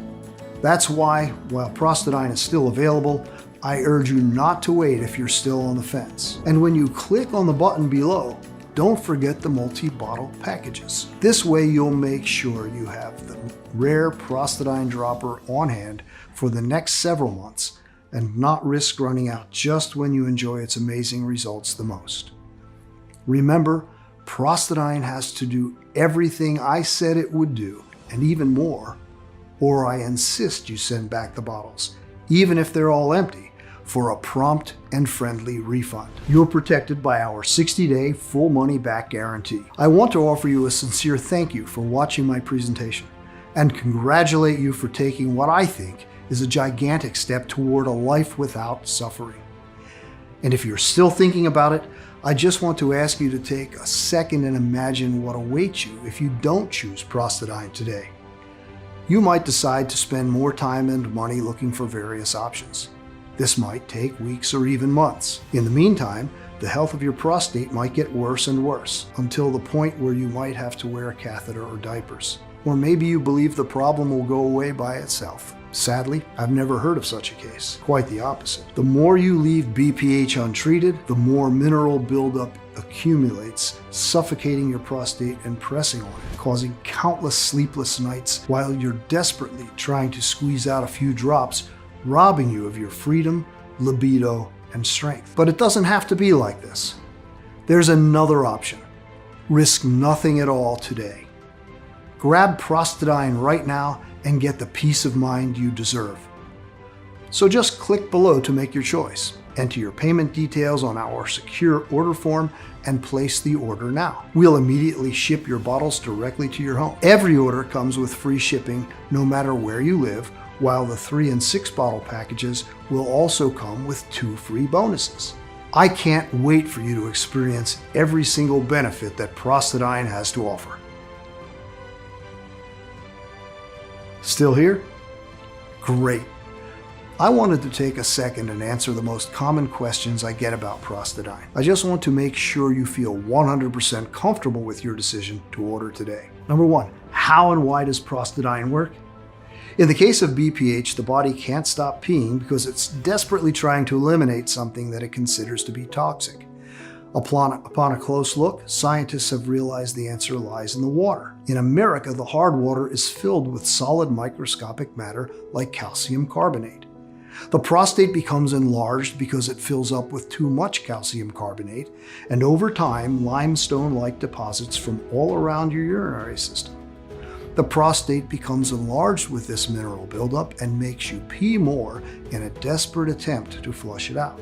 That's why, while Prostadine is still available, I urge you not to wait if you're still on the fence. And when you click on the button below, don't forget the multi-bottle packages. This way you'll make sure you have the rare Prostadine dropper on hand for the next several months and not risk running out just when you enjoy its amazing results the most. Remember, Prostadine has to do everything I said it would do, and even more, or I insist you send back the bottles, even if they're all empty, for a prompt and friendly refund. You're protected by our 60-day full money back guarantee. I want to offer you a sincere thank you for watching my presentation and congratulate you for taking what I think is a gigantic step toward a life without suffering. And if you're still thinking about it, I just want to ask you to take a second and imagine what awaits you if you don't choose Prostadine today. You might decide to spend more time and money looking for various options. This might take weeks or even months. In the meantime, the health of your prostate might get worse and worse until the point where you might have to wear a catheter or diapers. Or maybe you believe the problem will go away by itself. Sadly, I've never heard of such a case. Quite the opposite. The more you leave BPH untreated, the more mineral buildup accumulates, suffocating your prostate and pressing on it, causing countless sleepless nights while you're desperately trying to squeeze out a few drops, robbing you of your freedom, libido, and strength. But it doesn't have to be like this. There's another option. Risk nothing at all today. Grab Prostadine right now and get the peace of mind you deserve. So just click below to make your choice. Enter your payment details on our secure order form and place the order now. We'll immediately ship your bottles directly to your home. Every order comes with free shipping no matter where you live, while the 3 and 6 bottle packages will also come with 2 free bonuses. I can't wait for you to experience every single benefit that Prostadine has to offer. Still here? Great. I wanted to take a second and answer the most common questions I get about Prostadine. I just want to make sure you feel 100% comfortable with your decision to order today. Number 1, how and why does Prostadine work? In the case of BPH, the body can't stop peeing because it's desperately trying to eliminate something that it considers to be toxic. Upon a close look, scientists have realized the answer lies in the water. In America, the hard water is filled with solid microscopic matter like calcium carbonate. The prostate becomes enlarged because it fills up with too much calcium carbonate, and over time, limestone-like deposits from all around your urinary system. The prostate becomes enlarged with this mineral buildup and makes you pee more in a desperate attempt to flush it out.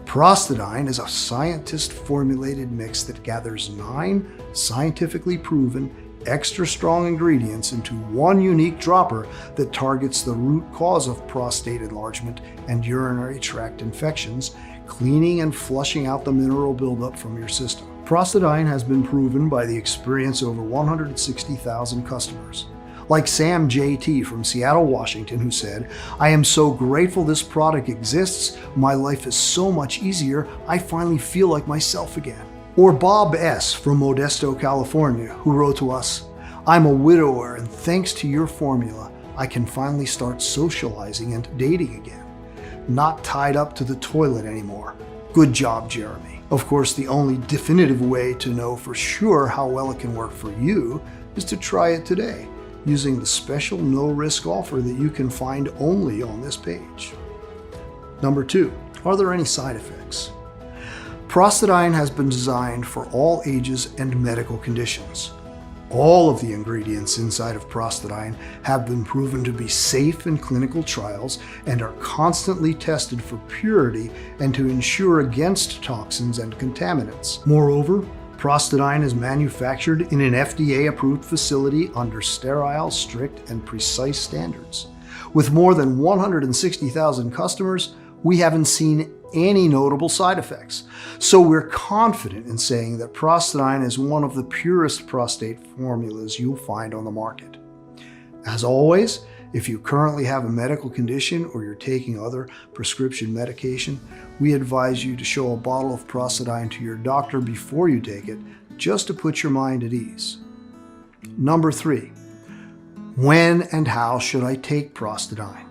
Prostadine is a scientist-formulated mix that gathers 9 scientifically proven, extra strong ingredients into one unique dropper that targets the root cause of prostate enlargement and urinary tract infections, cleaning and flushing out the mineral buildup from your system. Prostadine has been proven by the experience of over 160,000 customers. Like Sam JT from Seattle, Washington, who said, "I am so grateful this product exists. My life is so much easier. I finally feel like myself again." Or Bob S. from Modesto, California, who wrote to us, "I'm a widower, and thanks to your formula, I can finally start socializing and dating again. Not tied up to the toilet anymore. Good job, Jeremy." Of course, the only definitive way to know for sure how well it can work for you is to try it today. using the special no-risk offer that you can find only on this page. Number 2, are there any side effects? Prostadine has been designed for all ages and medical conditions. All of the ingredients inside of Prostadine have been proven to be safe in clinical trials and are constantly tested for purity and to ensure against toxins and contaminants. Moreover, Prostadine is manufactured in an FDA-approved facility under sterile, strict, and precise standards. With more than 160,000 customers, we haven't seen any notable side effects. So we're confident in saying that Prostadine is one of the purest prostate formulas you'll find on the market. As always, if you currently have a medical condition or you're taking other prescription medication, we advise you to show a bottle of Prostadine to your doctor before you take it, just to put your mind at ease. Number 3, when and how should I take Prostadine?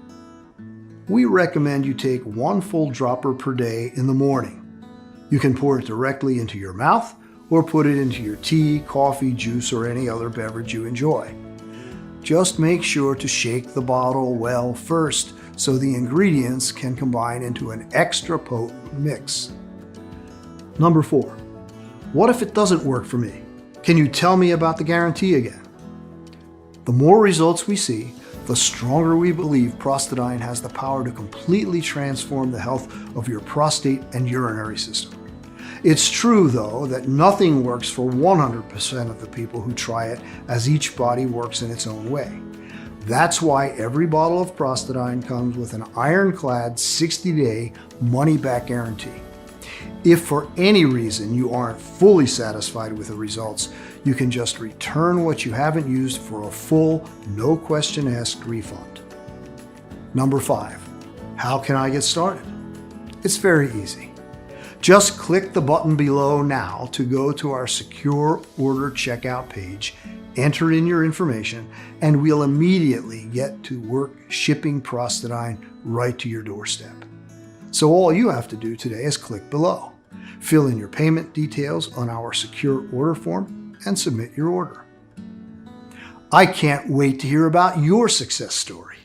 We recommend you take 1 full dropper per day in the morning. You can pour it directly into your mouth or put it into your tea, coffee, juice, or any other beverage you enjoy. Just make sure to shake the bottle well first so the ingredients can combine into an extra potent mix. Number 4, what if it doesn't work for me? Can you tell me about the guarantee again? The more results we see, the stronger we believe Prostadine has the power to completely transform the health of your prostate and urinary system. It's true, though, that nothing works for 100% of the people who try it, as each body works in its own way. That's why every bottle of Prostadine comes with an ironclad 60-day money-back guarantee. If for any reason you aren't fully satisfied with the results, you can just return what you haven't used for a full, no-question-asked refund. Number 5, how can I get started? It's very easy. Just click the button below now to go to our secure order checkout page, enter in your information, and we'll immediately get to work shipping Prostadine right to your doorstep. So all you have to do today is click below, fill in your payment details on our secure order form, and submit your order. I can't wait to hear about your success story.